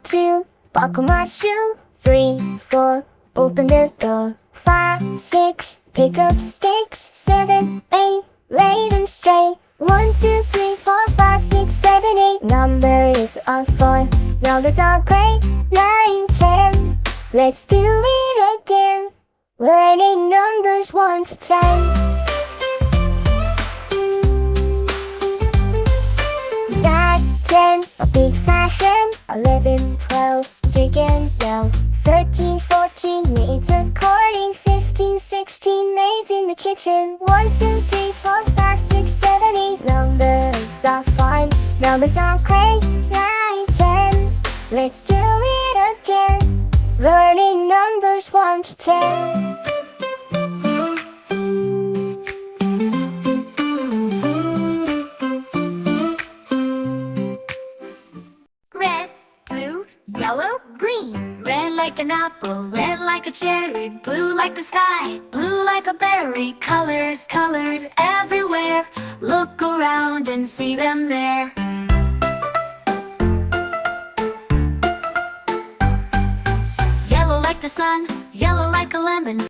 2, buckle my shoe. 3, 4, open the door. 5, 6, pick up sticks. 7, 8, lay them straight. 1, 2, 3, 4, 5, 6, 7, 8. Numbers are fun, numbers are great. 9, 10, let's do it again. Learning numbers 1 to 10. 10, a big fat hen. 11, 12, chicken now. 13, 14, maids a courting. 15, 16, maids in the kitchen. 1, 2, 3, 4, 5, 6, 7, 8. Numbers are fun, numbers are great. 9, 10, let's do it again. Learning numbers 1 to 10. Yellow, green, red like an apple, red like a cherry, blue like the sky, blue like a berry. Colors, colors everywhere. Look around and see them there. Yellow like the sun, yellow like a lemon.